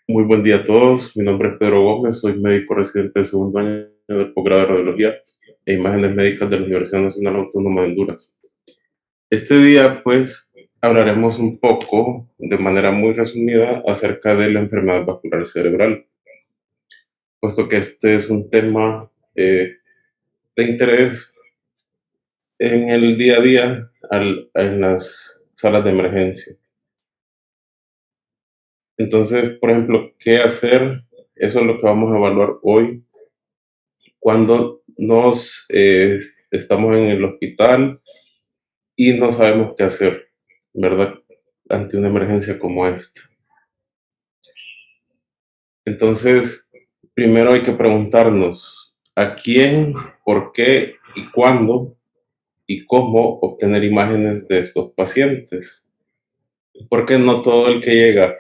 Muy buen día a todos. Mi nombre es Pedro Gómez, soy médico residente de segundo año del posgrado de Radiología e Imágenes Médicas de la Universidad Nacional Autónoma de Honduras. Este día, pues, hablaremos un poco, de manera muy resumida, acerca de la enfermedad vascular cerebral, puesto que este es un tema de interés en el día a día en las salas de emergencia. Entonces, por ejemplo, ¿qué hacer? Eso es lo que vamos a evaluar hoy cuando estamos en el hospital y no sabemos qué hacer, ¿verdad? Ante una emergencia como esta. Entonces, primero hay que preguntarnos a quién, por qué y cuándo y cómo obtener imágenes de estos pacientes. Porque no todo el que llega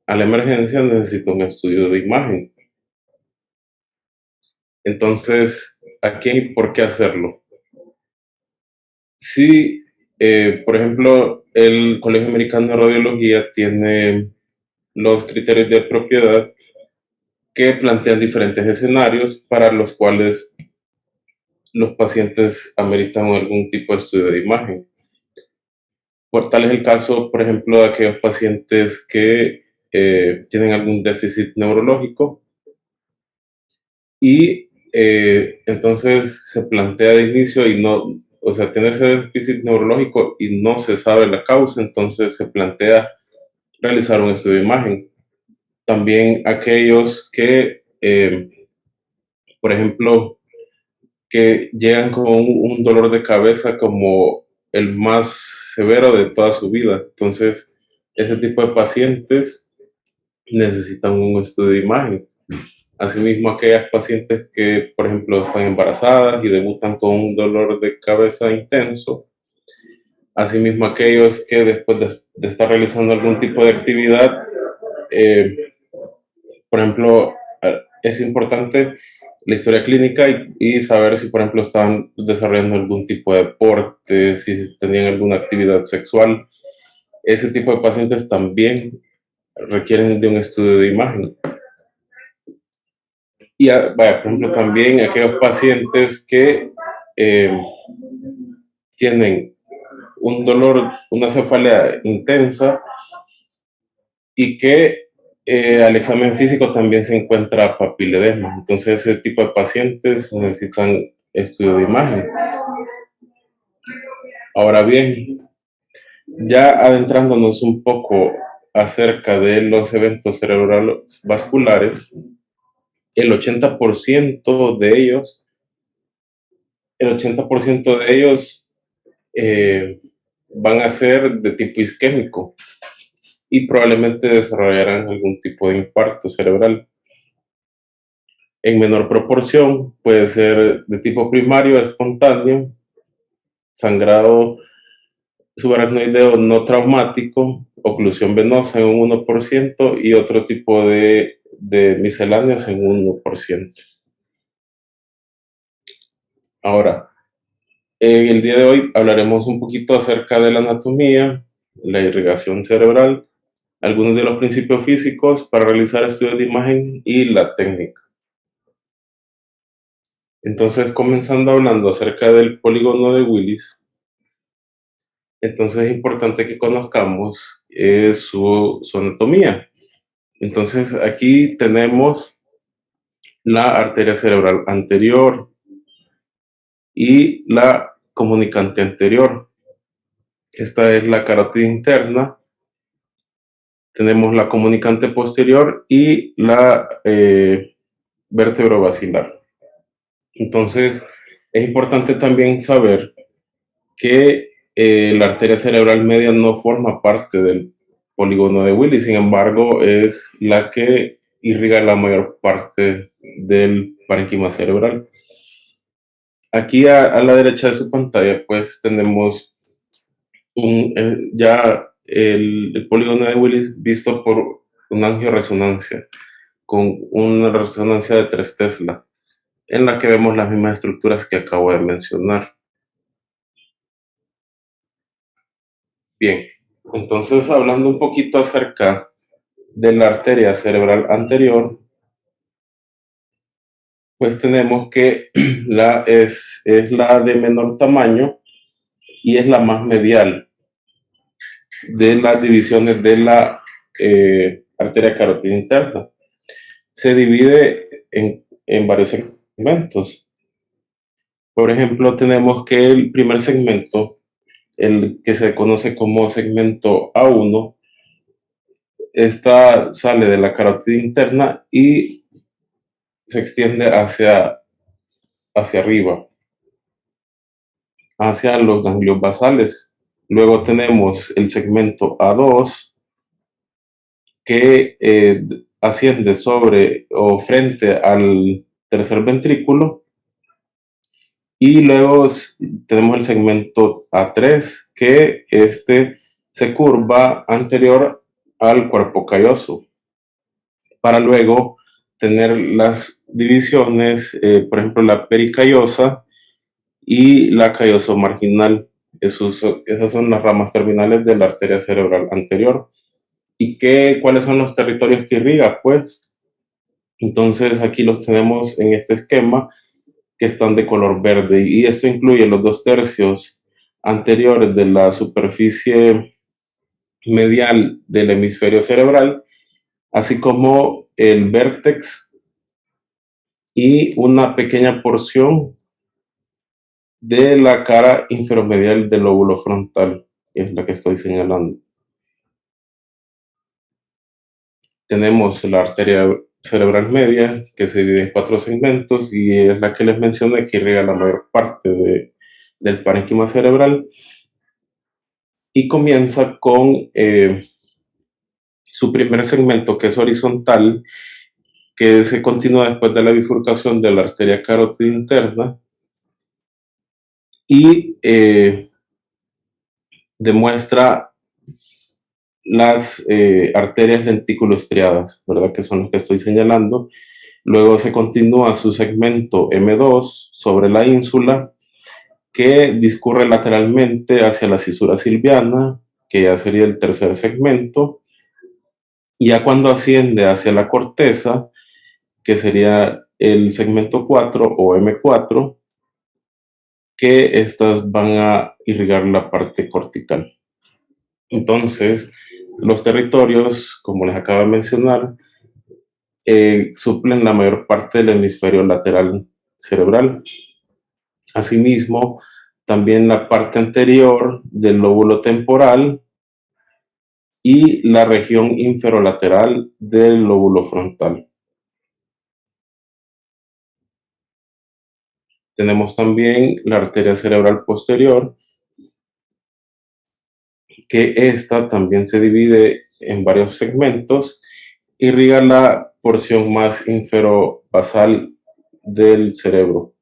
a la emergencia necesita un estudio de imagen. Entonces, ¿a quién y por qué hacerlo? Sí, por ejemplo, el Colegio Americano de Radiología tiene los criterios de propiedad que plantean diferentes escenarios para los cuales los pacientes ameritan algún tipo de estudio de imagen. Tal es el caso, por ejemplo, de aquellos pacientes que tienen algún déficit neurológico y entonces se plantea de inicio y no, o sea, tiene ese déficit neurológico y no se sabe la causa, entonces se plantea realizar un estudio de imagen. También aquellos que, por ejemplo, que llegan con un dolor de cabeza como el más severo de toda su vida. Entonces, ese tipo de pacientes necesitan un estudio de imagen. Asimismo, aquellas pacientes que, por ejemplo, están embarazadas y debutan con un dolor de cabeza intenso. Asimismo, aquellos que después de estar realizando algún tipo de actividad, eh, por ejemplo, es importante la historia clínica y saber si, por ejemplo, estaban desarrollando algún tipo de deporte, si tenían alguna actividad sexual. Ese tipo de pacientes también requieren de un estudio de imagen. Y, vaya, por ejemplo, también aquellos pacientes que eh, tienen un dolor, una cefalea intensa y que al examen físico también se encuentra papiledema. Entonces, ese tipo de pacientes necesitan estudio de imagen. Ahora bien, ya adentrándonos un poco acerca de los eventos cerebrales vasculares, el 80% de ellos, el 80% de ellos eh, van a ser de tipo isquémico y probablemente desarrollarán algún tipo de infarto cerebral. En menor proporción puede ser de tipo primario, espontáneo, sangrado subaracnoideo no traumático, oclusión venosa en un 1% y otro tipo de misceláneos en un 1%. Ahora, en el día de hoy hablaremos un poquito acerca de la anatomía, la irrigación cerebral, algunos de los principios físicos para realizar estudios de imagen y la técnica. Entonces, comenzando hablando acerca del polígono de Willis, entonces es importante que conozcamos su anatomía. Entonces, aquí tenemos la arteria cerebral anterior y la comunicante anterior. Esta es la carótida interna. Tenemos la comunicante posterior y la vértebra basilar. Entonces, es importante también saber que la arteria cerebral media no forma parte del polígono de Willis, sin embargo, es la que irriga la mayor parte del parénquima cerebral. Aquí a la derecha de su pantalla, pues tenemos ya el polígono de Willis visto por una angioresonancia con una resonancia de 3 Tesla, en la que vemos las mismas estructuras que acabo de mencionar. Bien, entonces hablando un poquito acerca de la arteria cerebral anterior, pues tenemos que es la de menor tamaño y es la más medial de las divisiones de la arteria carótida interna. Se divide en varios segmentos. Por ejemplo, tenemos que el primer segmento, el que se conoce como segmento A1, sale de la carótida interna y se extiende hacia arriba, hacia los ganglios basales. Luego tenemos el segmento A2, que asciende sobre o frente al tercer ventrículo. Y luego tenemos el segmento A3, que se curva anterior al cuerpo calloso, para luego tener las divisiones, por ejemplo, la pericallosa y la calloso marginal. Esas son las ramas terminales de la arteria cerebral anterior. ¿Y cuáles son los territorios que irriga? Pues entonces aquí los tenemos en este esquema, que están de color verde, y esto incluye los 2/3 anteriores de la superficie medial del hemisferio cerebral, así como el vértex y una pequeña porción de la cara inferomedial del lóbulo frontal, que es la que estoy señalando. Tenemos la arteria cerebral media, que se divide en 4 segmentos y es la que les mencioné, que irriga la mayor parte del parénquima cerebral, y comienza con su primer segmento, que es horizontal, que se continúa después de la bifurcación de la arteria carótida interna y demuestra las arterias lenticulo-estriadas, ¿verdad? Que son las que estoy señalando. Luego se continúa su segmento M2 sobre la ínsula, que discurre lateralmente hacia la cisura silviana, que ya sería el tercer segmento. Y ya cuando asciende hacia la corteza, que sería el segmento 4 o M4, que estas van a irrigar la parte cortical. Entonces, los territorios, como les acabo de mencionar, suplen la mayor parte del hemisferio lateral cerebral. Asimismo, también la parte anterior del lóbulo temporal y la región inferolateral del lóbulo frontal. Tenemos también la arteria cerebral posterior, que esta también se divide en varios segmentos, irriga la porción más inferobasal del cerebro.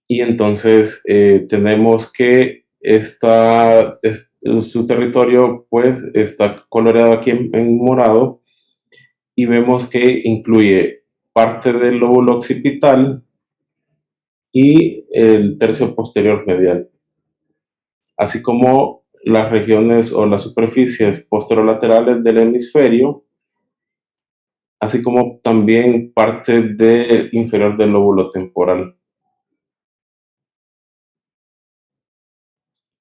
Y entonces tenemos que su territorio pues está coloreado aquí en morado, y vemos que incluye parte del lóbulo occipital y el tercio posterior medial, así como las regiones o las superficies posterolaterales del hemisferio, así como también parte inferior del lóbulo temporal.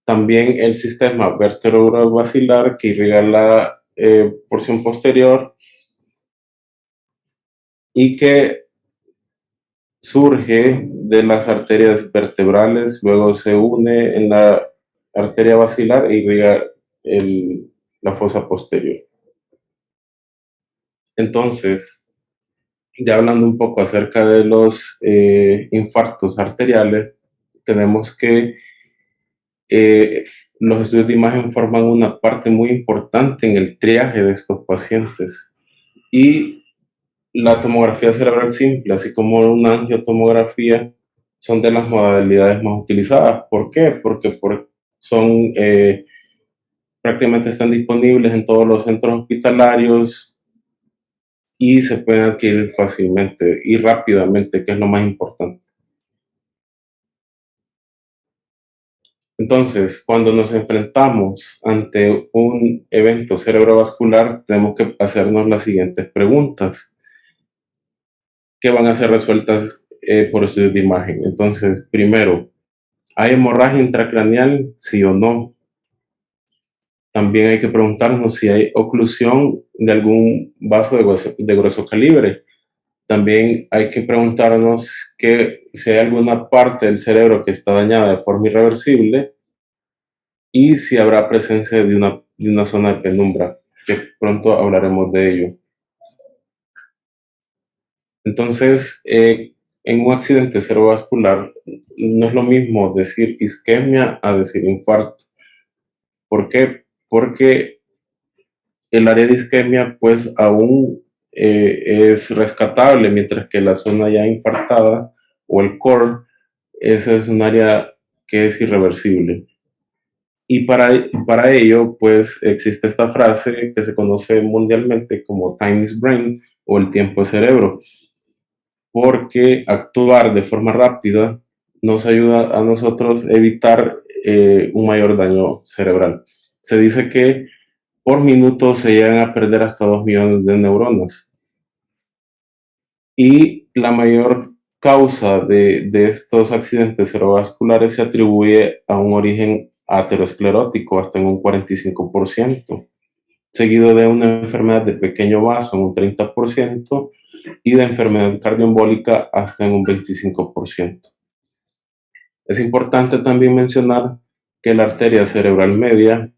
También el sistema vértebro-basilar, que irriga la porción posterior y que surge de las arterias vertebrales, luego se une en la arteria basilar e irriga la fosa posterior. Entonces, ya hablando un poco acerca de los infartos arteriales, tenemos que los estudios de imagen forman una parte muy importante en el triaje de estos pacientes. Y la tomografía cerebral simple, así como una angiotomografía, son de las modalidades más utilizadas. ¿Por qué? Porque son prácticamente están disponibles en todos los centros hospitalarios y se pueden adquirir fácilmente y rápidamente, que es lo más importante. Entonces, cuando nos enfrentamos ante un evento cerebrovascular, tenemos que hacernos las siguientes preguntas, que van a ser resueltas por estudios de imagen. Entonces, primero, ¿hay hemorragia intracraneal? Sí o no. También hay que preguntarnos si hay oclusión de algún vaso de grueso calibre. También hay que preguntarnos que si hay alguna parte del cerebro que está dañada de forma irreversible y si habrá presencia de una zona de penumbra, que pronto hablaremos de ello. Entonces, en un accidente cerebrovascular no es lo mismo decir isquemia a decir infarto. ¿Por qué? Porque el área de isquemia pues aún es rescatable, mientras que la zona ya infartada o el core, esa es un área que es irreversible. Y para ello, pues existe esta frase que se conoce mundialmente como time is brain o el tiempo es cerebro, porque actuar de forma rápida nos ayuda a nosotros evitar un mayor daño cerebral. Se dice que por minuto se llegan a perder hasta 2 millones de neuronas. Y la mayor causa de estos accidentes cerebrovasculares se atribuye a un origen aterosclerótico hasta en un 45%, seguido de una enfermedad de pequeño vaso en un 30% y de enfermedad cardioembólica hasta en un 25%. Es importante también mencionar que la arteria cerebral media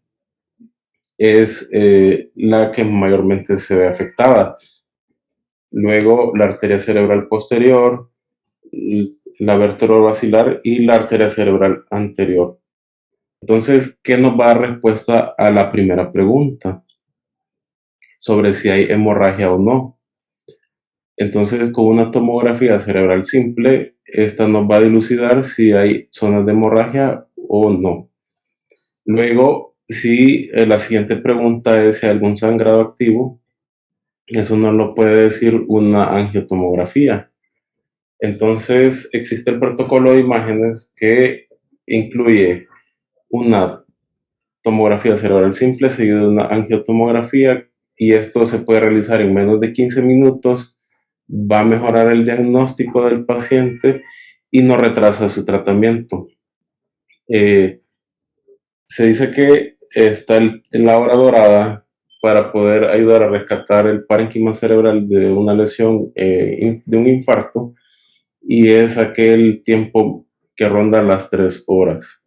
es la que mayormente se ve afectada. Luego la arteria cerebral posterior, la vértebra basilar y la arteria cerebral anterior. Entonces, ¿qué nos va a dar respuesta a la primera pregunta sobre si hay hemorragia o no? Entonces, con una tomografía cerebral simple, esta nos va a dilucidar si hay zonas de hemorragia o no. Luego, si la siguiente pregunta es si hay algún sangrado activo, eso nos lo puede decir una angiotomografía. Entonces, existe el protocolo de imágenes que incluye una tomografía cerebral simple seguido de una angiotomografía, y esto se puede realizar en menos de 15 minutos, va a mejorar el diagnóstico del paciente y no retrasa su tratamiento. Eh, Se dice que está la hora dorada para poder ayudar a rescatar el parénquima cerebral de una lesión, de un infarto, y es aquel tiempo que ronda las 3 horas.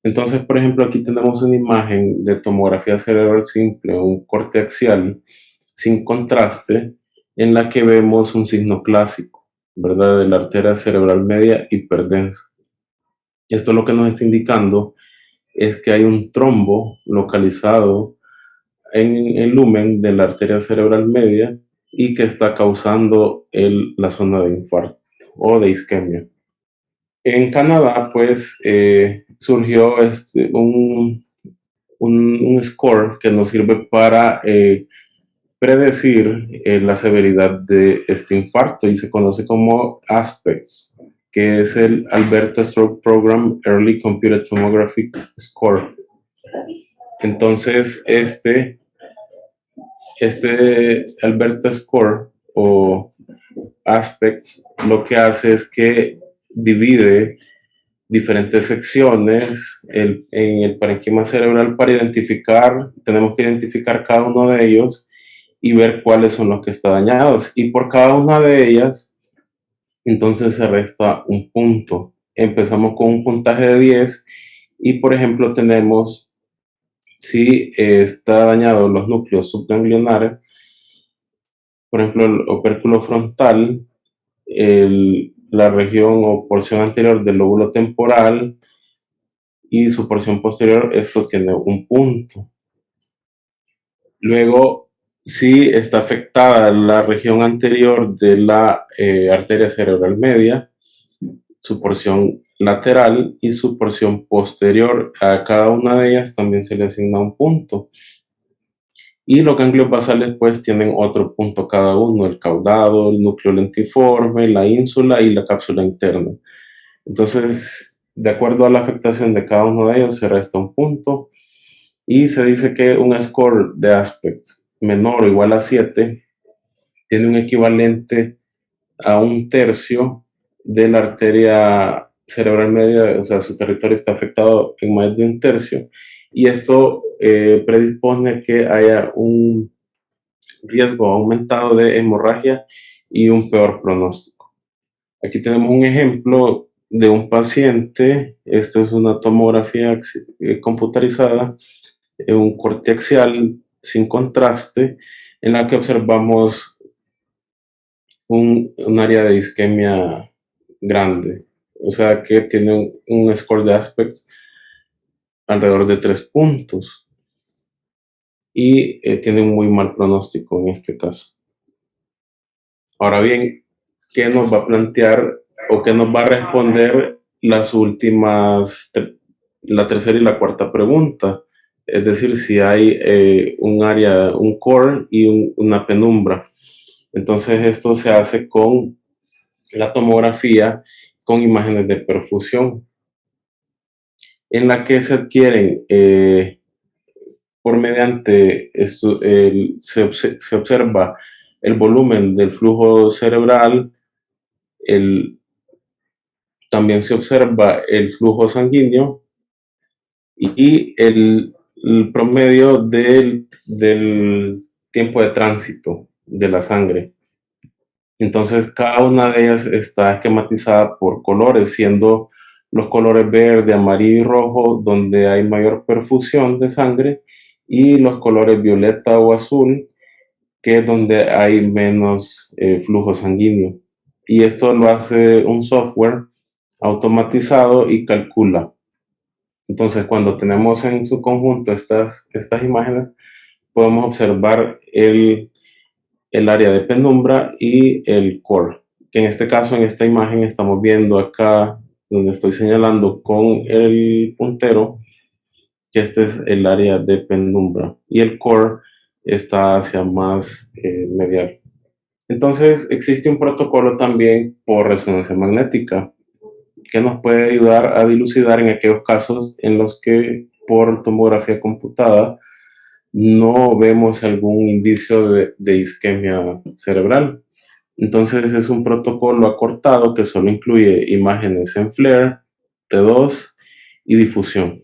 Entonces, por ejemplo, aquí tenemos una imagen de tomografía cerebral simple, un corte axial sin contraste, en la que vemos un signo clásico, ¿verdad? De la arteria cerebral media hiperdensa. Esto lo que nos está indicando es que hay un trombo localizado en el lumen de la arteria cerebral media y que está causando la zona de infarto o de isquemia. En Canadá, pues, surgió un score que nos sirve para predecir la severidad de este infarto, y se conoce como ASPECTS, que es el Alberta Stroke Program Early Computed Tomography Score. Entonces, este Alberta Score o Aspects lo que hace es que divide diferentes secciones en el parénquima cerebral para tenemos que identificar cada uno de ellos y ver cuáles son los que están dañados. Y por cada una de ellas, entonces se resta un punto. Empezamos con un puntaje de 10 y, por ejemplo, tenemos si está dañado los núcleos subganglionares, por ejemplo, el opérculo frontal, la región o porción anterior del lóbulo temporal y su porción posterior, esto tiene un punto. Luego, si está afectada la región anterior de la arteria cerebral media, su porción lateral y su porción posterior, a cada una de ellas también se le asigna un punto. Y los ganglios basales pues tienen otro punto cada uno: el caudado, el núcleo lentiforme, la ínsula y la cápsula interna. Entonces, de acuerdo a la afectación de cada uno de ellos, se resta un punto y se dice que un score de aspects menor o igual a 7 tiene un equivalente a un tercio de la arteria cerebral media, o sea, su territorio está afectado en más de un tercio, y esto predispone que haya un riesgo aumentado de hemorragia y un peor pronóstico. Aquí tenemos un ejemplo de un paciente, esto es una tomografía computarizada, un corte axial sin contraste, en la que observamos un área de isquemia grande, o sea que tiene un score de aspects alrededor de 3 puntos y tiene un muy mal pronóstico en este caso. Ahora bien, ¿qué nos va a plantear o qué nos va a responder las últimas, la tercera y la cuarta pregunta? Es decir, si hay un área, un core y una penumbra. Entonces esto se hace con la tomografía con imágenes de perfusión, en la que se adquieren por mediante esto, se observa el volumen del flujo cerebral, también se observa el flujo sanguíneo y el promedio del tiempo de tránsito de la sangre. Entonces, cada una de ellas está esquematizada por colores, siendo los colores verde, amarillo y rojo donde hay mayor perfusión de sangre, y los colores violeta o azul, que es donde hay menos flujo sanguíneo. Y esto lo hace un software automatizado y calcula. Entonces, cuando tenemos en su conjunto estas imágenes, podemos observar el área de penumbra y el core, que en este caso, en esta imagen, estamos viendo acá donde estoy señalando con el puntero, que este es el área de penumbra y el core está hacia más medial. Entonces, existe un protocolo también por resonancia magnética que nos puede ayudar a dilucidar en aquellos casos en los que por tomografía computada no vemos algún indicio de isquemia cerebral. Entonces es un protocolo acortado que solo incluye imágenes en FLAIR, T2 y difusión.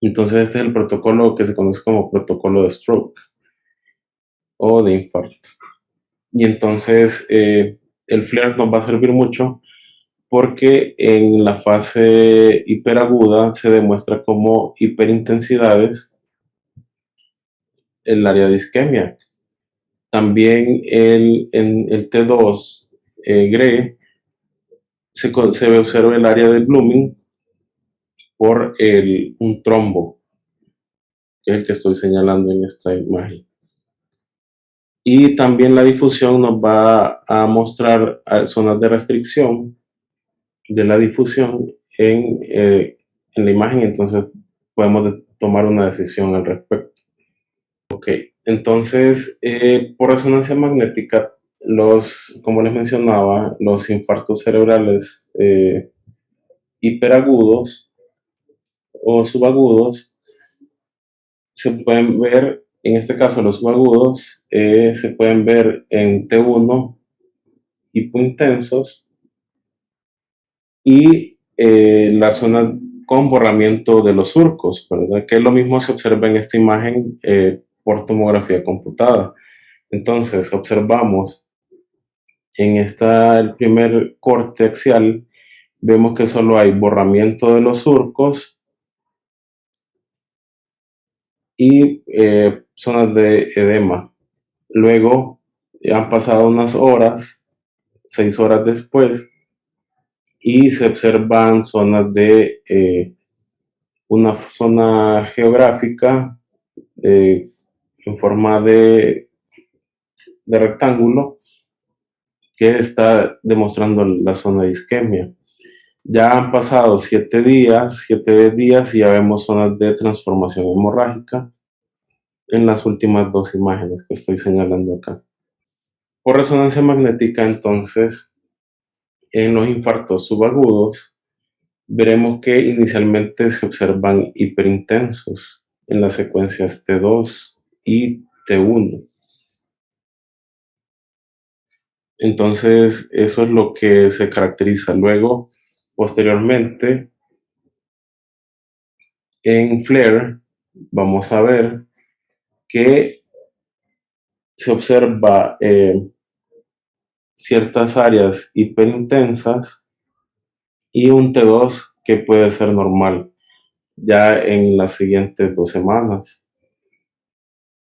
Entonces este es el protocolo que se conoce como protocolo de stroke o de infarto. Y entonces el FLAIR nos va a servir mucho porque en la fase hiperaguda se demuestra como hiperintensidades el área de isquemia. También en el T2 GRE se observa el área de blooming por un trombo, que es el que estoy señalando en esta imagen. Y también la difusión nos va a mostrar zonas de restricción de la difusión en la imagen, entonces podemos tomar una decisión al respecto. Ok, entonces por resonancia magnética, como les mencionaba, los infartos cerebrales hiperagudos o subagudos se pueden ver, en este caso los subagudos, se pueden ver en T1 hipointensos y la zona con borramiento de los surcos, ¿verdad? Que lo mismo se observa en esta imagen por tomografía computada. Entonces observamos en el primer corte axial, vemos que solo hay borramiento de los surcos y zonas de edema. Luego han pasado unas horas, 6 horas después, y se observan zonas de una zona geográfica en forma de rectángulo que está demostrando la zona de isquemia. Ya han pasado 7 días y ya vemos zonas de transformación hemorrágica en las últimas 2 imágenes que estoy señalando acá. Por resonancia magnética, entonces, en los infartos subagudos veremos que inicialmente se observan hiperintensos en las secuencias T2 y T1. Entonces, eso es lo que se caracteriza. Luego, posteriormente, en FLAIR, vamos a ver que se observa ciertas áreas hiperintensas y un T2 que puede ser normal ya en las siguientes 2 semanas.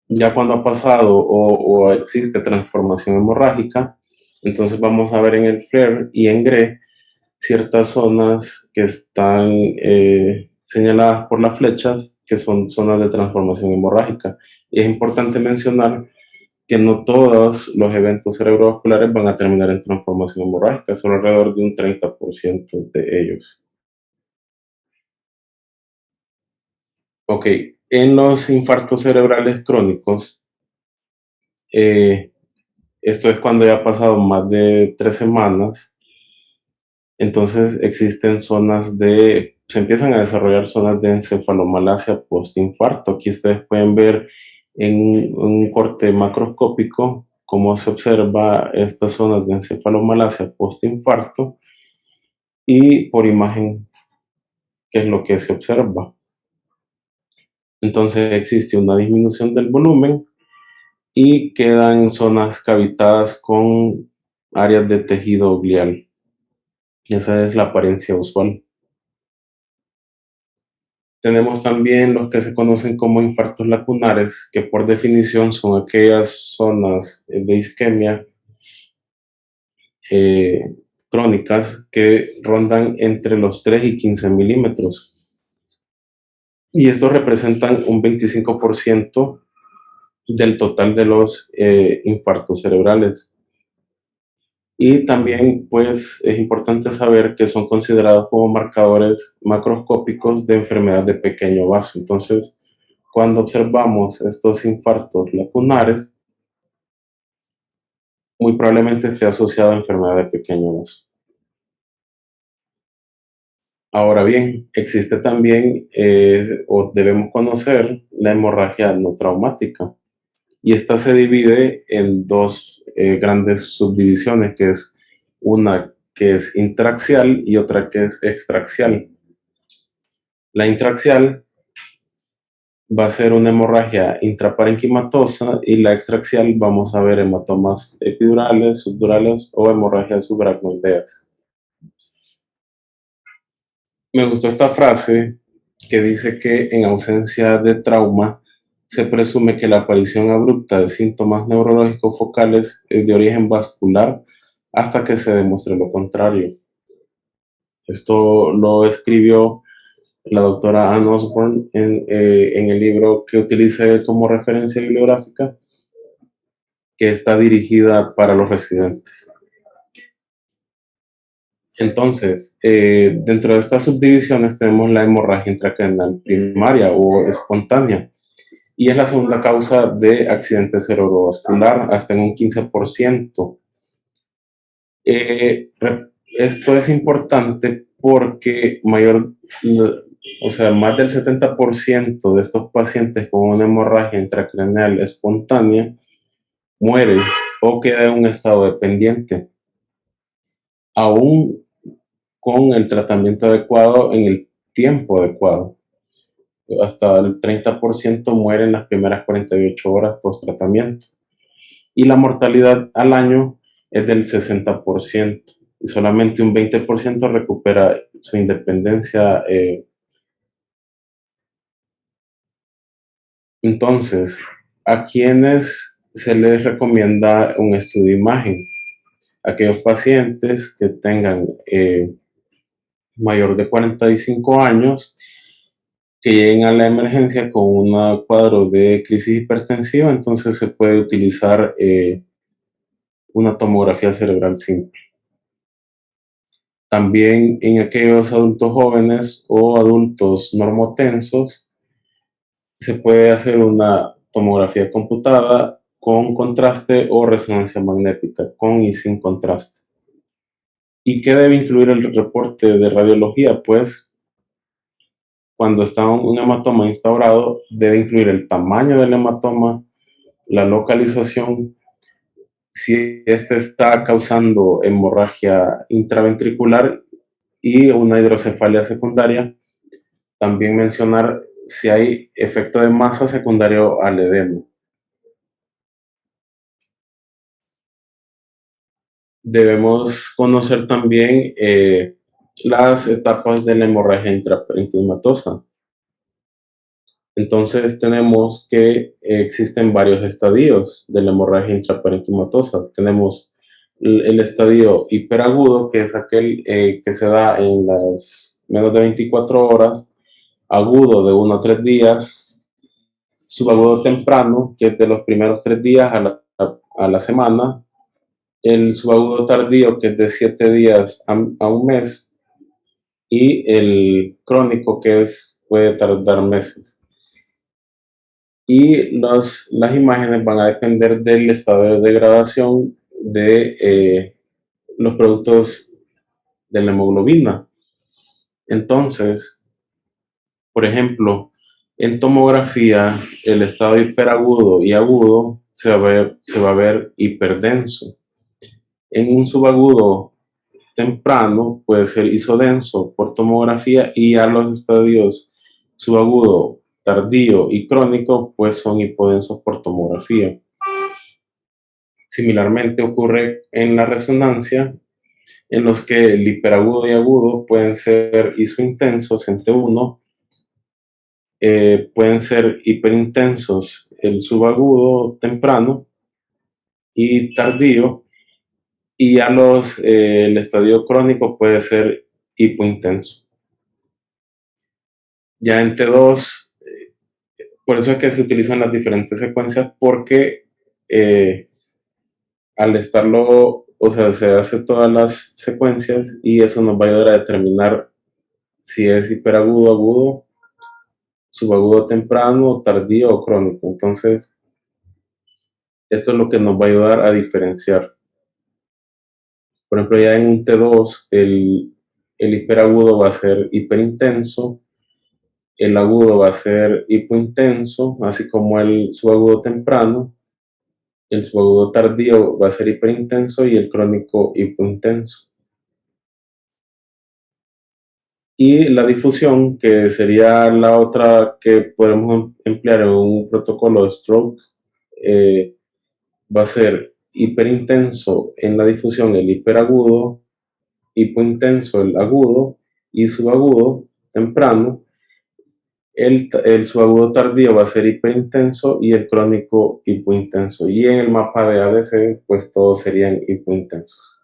Ya cuando ha pasado o existe transformación hemorrágica, entonces vamos a ver en el FLAIR y en GRE ciertas zonas que están señaladas por las flechas, que son zonas de transformación hemorrágica. Y es importante mencionar que no todos los eventos cerebrovasculares van a terminar en transformación hemorrágica, solo alrededor de un 30% de ellos. Ok, en los infartos cerebrales crónicos, esto es cuando ya ha pasado más de 3 semanas, entonces existen se empiezan a desarrollar zonas de encefalomalacia postinfarto. Aquí ustedes pueden ver en un corte macroscópico cómo se observa estas zonas de encefalomalacia postinfarto y por imagen qué es lo que se observa. Entonces existe una disminución del volumen y quedan zonas cavitadas con áreas de tejido glial. Esa es la apariencia usual. Tenemos también los que se conocen como infartos lacunares, que por definición son aquellas zonas de isquemia eh, crónicas que rondan entre los 3 y 15 milímetros. Y estos representan un 25% del total de los infartos cerebrales. Y también, pues, es importante saber que son considerados como marcadores macroscópicos de enfermedad de pequeño vaso. Entonces, cuando observamos estos infartos lacunares, muy probablemente esté asociado a enfermedad de pequeño vaso. Ahora bien, existe también, o debemos conocer, la hemorragia no traumática. Y esta se divide en dos grandes subdivisiones, que es una que es intraxial y otra que es extraxial. La intraxial va a ser una hemorragia intraparenquimatosa y la extraxial vamos a ver hematomas epidurales, subdurales o hemorragias subaracnoideas. Me gustó esta frase que dice que en ausencia de trauma se presume que la aparición abrupta de síntomas neurológicos focales es de origen vascular hasta que se demuestre lo contrario. Esto lo escribió la doctora Ann Osborne en el libro que utilicé como referencia bibliográfica, que está dirigida para los residentes. Entonces, dentro de estas subdivisiones tenemos la hemorragia intracraneal primaria o espontánea, y es la segunda causa de accidente cerebrovascular, hasta en un 15%. Esto es importante porque más del 70% de estos pacientes con una hemorragia intracraneal espontánea muere o queda en un estado dependiente, aún con el tratamiento adecuado en el tiempo adecuado. Hasta el 30% muere en las primeras 48 horas post tratamiento. Y la mortalidad al año es del 60%. Y solamente un 20% recupera su independencia. Entonces, ¿a quienes se les recomienda un estudio de imagen? Aquellos pacientes que tengan mayor de 45 años, que lleguen a la emergencia con un cuadro de crisis hipertensiva, entonces se puede utilizar una tomografía cerebral simple. También en aquellos adultos jóvenes o adultos normotensos se puede hacer una tomografía computada con contraste o resonancia magnética, con y sin contraste. ¿Y qué debe incluir el reporte de radiología? Pues cuando está un hematoma instaurado, debe incluir el tamaño del hematoma, la localización, si este está causando hemorragia intraventricular y una hidrocefalia secundaria. También mencionar si hay efecto de masa secundario al edema. Debemos conocer también las etapas de la hemorragia intraparenquimatosa. Entonces tenemos que existen varios estadios de la hemorragia intraparenquimatosa. Tenemos el estadio hiperagudo, que es aquel que se da en las menos de 24 horas, agudo de 1 a 3 días, subagudo temprano, que es de los primeros 3 días a la semana, el subagudo tardío, que es de 7 días a un mes, y el crónico, que puede tardar meses. Y las imágenes van a depender del estado de degradación de los productos de la hemoglobina. Entonces, por ejemplo, en tomografía, el estado hiperagudo y agudo se va a ver hiperdenso. En un subagudo temprano puede ser isodenso por tomografía, y a los estadios subagudo, tardío y crónico pues son hipodensos por tomografía. Similarmente ocurre en la resonancia, en los que el hiperagudo y agudo pueden ser isointensos en T1, pueden ser hiperintensos el subagudo temprano y tardío, y el estadio crónico puede ser hipointenso. Ya en T2, por eso es que se utilizan las diferentes secuencias, porque al estarlo, o sea, se hace todas las secuencias y eso nos va a ayudar a determinar si es hiperagudo, agudo, subagudo temprano, tardío o crónico. Entonces, esto es lo que nos va a ayudar a diferenciar. Por ejemplo, ya en un T2, el hiperagudo va a ser hiperintenso, el agudo va a ser hipointenso, así como el subagudo temprano, el subagudo tardío va a ser hiperintenso y el crónico hipointenso. Y la difusión, que sería la otra que podemos emplear en un protocolo de stroke, eh, va a ser hiperintenso en la difusión el hiperagudo, hipointenso el agudo y subagudo temprano. El subagudo tardío va a ser hiperintenso y el crónico hipointenso. Y en el mapa de ADC, pues todos serían hipointensos.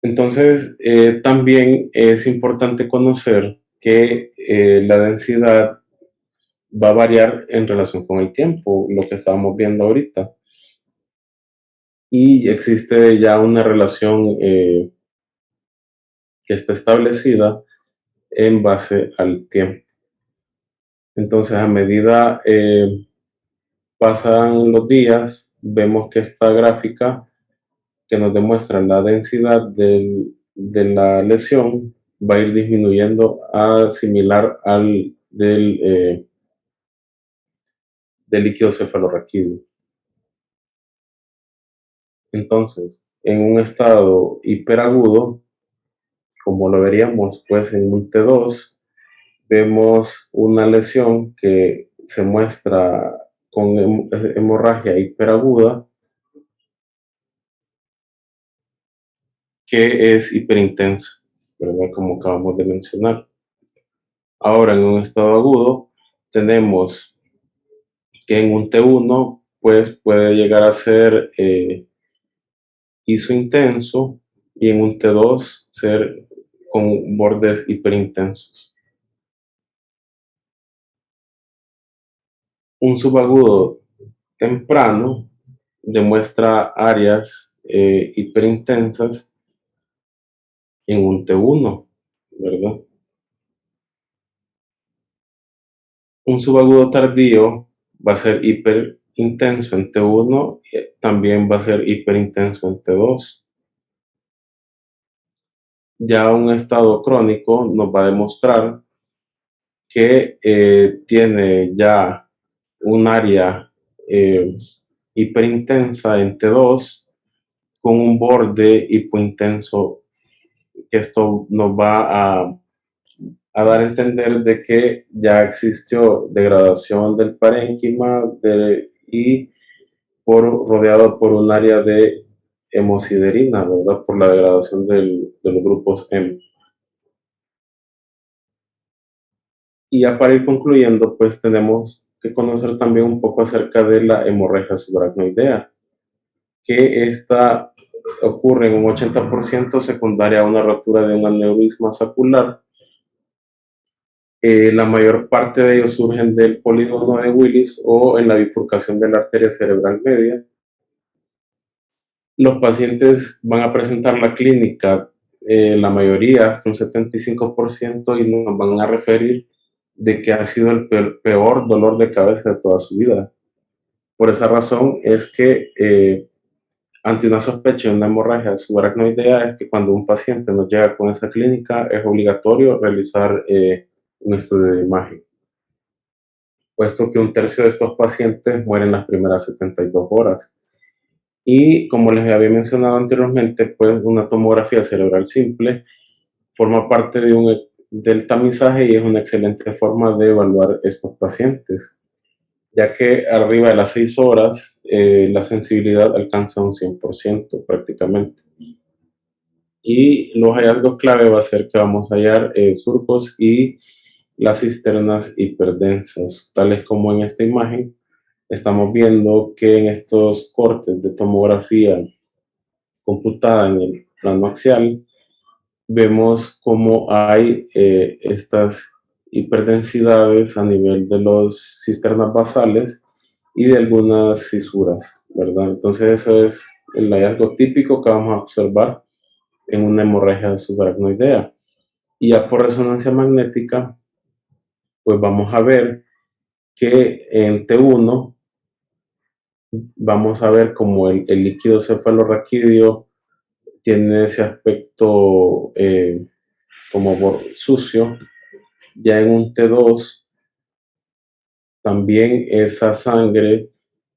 Entonces, también es importante conocer que la densidad va a variar en relación con el tiempo, lo que estábamos viendo ahorita. Y existe ya una relación que está establecida en base al tiempo. Entonces, a medida pasan los días, vemos que esta gráfica que nos demuestra la densidad de la lesión va a ir disminuyendo a similar al del líquido cefalorraquídeo. Entonces, en un estado hiperagudo, como lo veríamos pues en un T2, vemos una lesión que se muestra con hemorragia hiperaguda, que es hiperintensa, ¿verdad? Como acabamos de mencionar. Ahora, en un estado agudo, tenemos que en un T1 pues puede llegar a ser isointenso, y en un T2 ser con bordes hiperintensos. Un subagudo temprano demuestra áreas hiperintensas en un T1, ¿verdad? Un subagudo tardío va a ser hiperintenso en T1, también va a ser hiperintenso en T2. Ya un estado crónico nos va a demostrar que tiene ya un área eh, hiperintensa en T2 con un borde hipointenso, que esto nos va a dar a entender de que ya existió degradación del parénquima y rodeado por un área de hemosiderina, ¿verdad? Por la degradación de los grupos M. Y ya para ir concluyendo, pues tenemos que conocer también un poco acerca de la hemorragia subaracnoidea, que esta ocurre en un 80% secundaria a una rotura de un aneurisma sacular. La mayor parte de ellos surgen del polígono de Willis o en la bifurcación de la arteria cerebral media. Los pacientes van a presentar la clínica, la mayoría, hasta un 75%, y nos van a referir de que ha sido el peor dolor de cabeza de toda su vida. Por esa razón es que ante una sospecha de una hemorragia subaracnoidea es que cuando un paciente nos llega con esa clínica es obligatorio realizar un estudio de imagen, puesto que un tercio de estos pacientes mueren las primeras 72 horas. Y como les había mencionado anteriormente, pues una tomografía cerebral simple forma parte del tamizaje y es una excelente forma de evaluar estos pacientes, ya que arriba de las 6 horas la sensibilidad alcanza un 100% prácticamente. Y los hallazgos clave va a ser que vamos a hallar surcos y las cisternas hiperdensas, tales como en esta imagen. Estamos viendo que en estos cortes de tomografía computada en el plano axial, vemos cómo hay estas hiperdensidades a nivel de los cisternas basales y de algunas fisuras, ¿verdad? Entonces eso es el hallazgo típico que vamos a observar en una hemorragia subaracnoidea. Y ya por resonancia magnética, pues vamos a ver que en T1 vamos a ver como el líquido cefalorraquídeo tiene ese aspecto como sucio. Ya en un T2 también esa sangre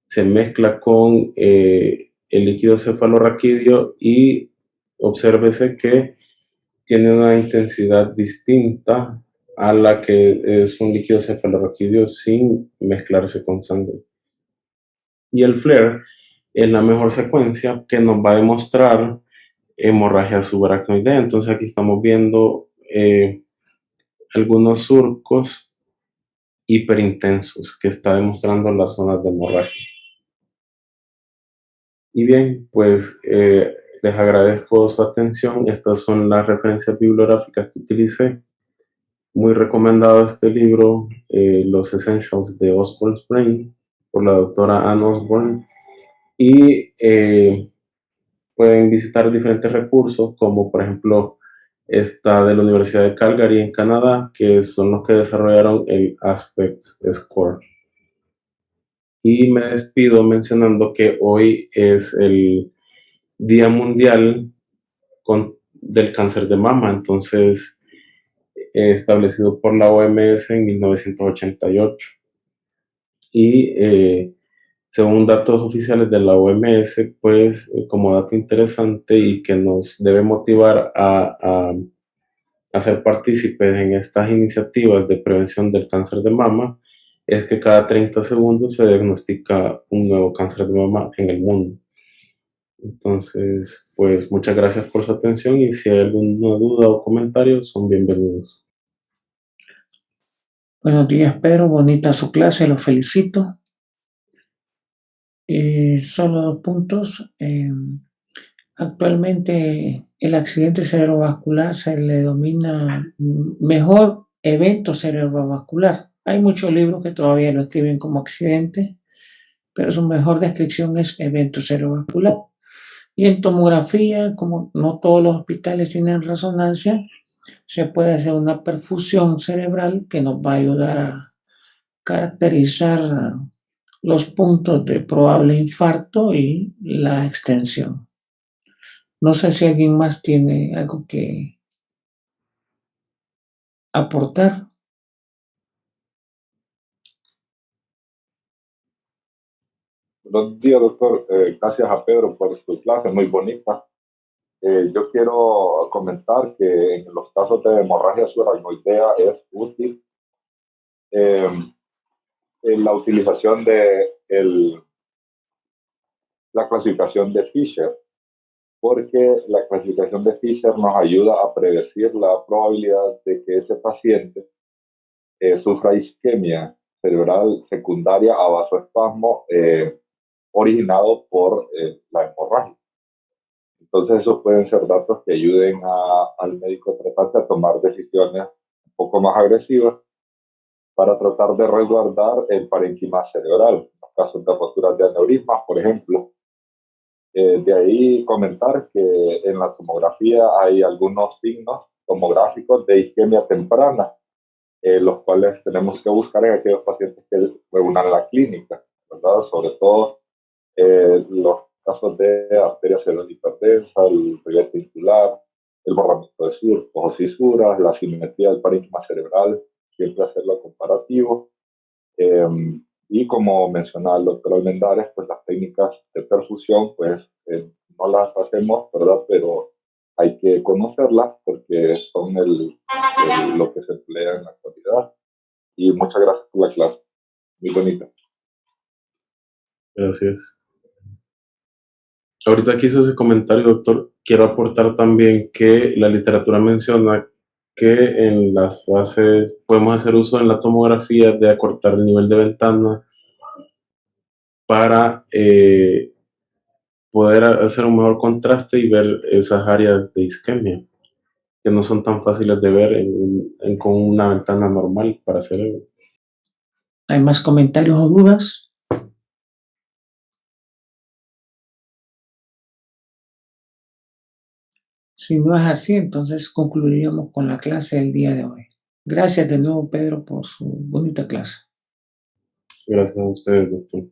se mezcla con el líquido cefalorraquídeo y obsérvese que tiene una intensidad distinta a la que es un líquido cefalorraquídeo sin mezclarse con sangre. Y el FLAIR es la mejor secuencia que nos va a demostrar hemorragia subaracnoidea. Entonces aquí estamos viendo algunos surcos hiperintensos que está demostrando las zonas de hemorragia. Y bien, pues les agradezco su atención. Estas son las referencias bibliográficas que utilicé. Muy recomendado este libro, Los Essentials de Osborne's Brain, por la doctora Anne Osborne. Y pueden visitar diferentes recursos, como por ejemplo esta de la Universidad de Calgary en Canadá, que son los que desarrollaron el Aspects Score. Y me despido mencionando que hoy es el Día Mundial del Cáncer de Mama, entonces establecido por la OMS en 1988. Y según datos oficiales de la OMS, pues como dato interesante y que nos debe motivar a ser partícipes en estas iniciativas de prevención del cáncer de mama, es que cada 30 segundos se diagnostica un nuevo cáncer de mama en el mundo. Entonces, pues muchas gracias por su atención y si hay alguna duda o comentario, son bienvenidos. Buenos días, Pedro. Bonita su clase, lo felicito. Solo 2 puntos. Actualmente el accidente cerebrovascular se le denomina mejor evento cerebrovascular. Hay muchos libros que todavía lo escriben como accidente, pero su mejor descripción es evento cerebrovascular. Y en tomografía, como no todos los hospitales tienen resonancia, se puede hacer una perfusión cerebral que nos va a ayudar a caracterizar los puntos de probable infarto y la extensión. No sé si alguien más tiene algo que aportar. Buenos días, doctor. Gracias a Pedro por su clase, muy bonita. Yo quiero comentar que en los casos de hemorragia subaracnoidea es útil eh, en la utilización de la clasificación de Fisher, porque la clasificación de Fisher nos ayuda a predecir la probabilidad de que ese paciente sufra isquemia cerebral secundaria a vasoespasmo originado por la hemorragia. Entonces, esos pueden ser datos que ayuden al médico tratante a tomar decisiones un poco más agresivas para tratar de resguardar el parénquima cerebral, en los casos de roturas de aneurismas, por ejemplo. De ahí comentar que en la tomografía hay algunos signos tomográficos de isquemia temprana, los cuales tenemos que buscar en aquellos pacientes que reúnan la clínica, ¿verdad? Sobre todo los casos de arteria cerebral hipertensa, el ribete insular, el borramiento de surcos o fisuras, la simetría del parénquima cerebral, siempre hacerlo comparativo. Y como mencionaba el doctor Almendares, pues las técnicas de perfusión, pues no las hacemos, ¿verdad? Pero hay que conocerlas porque son lo que se emplea en la actualidad. Y muchas gracias por la clase. Muy bonita. Gracias. Ahorita que hizo ese comentario, doctor, quiero aportar también que la literatura menciona que en las fases podemos hacer uso en la tomografía de acortar el nivel de ventana para poder hacer un mejor contraste y ver esas áreas de isquemia que no son tan fáciles de ver con una ventana normal para cerebro. ¿Hay más comentarios o dudas? Si no es así, entonces concluiríamos con la clase del día de hoy. Gracias de nuevo, Pedro, por su bonita clase. Gracias a ustedes, doctor.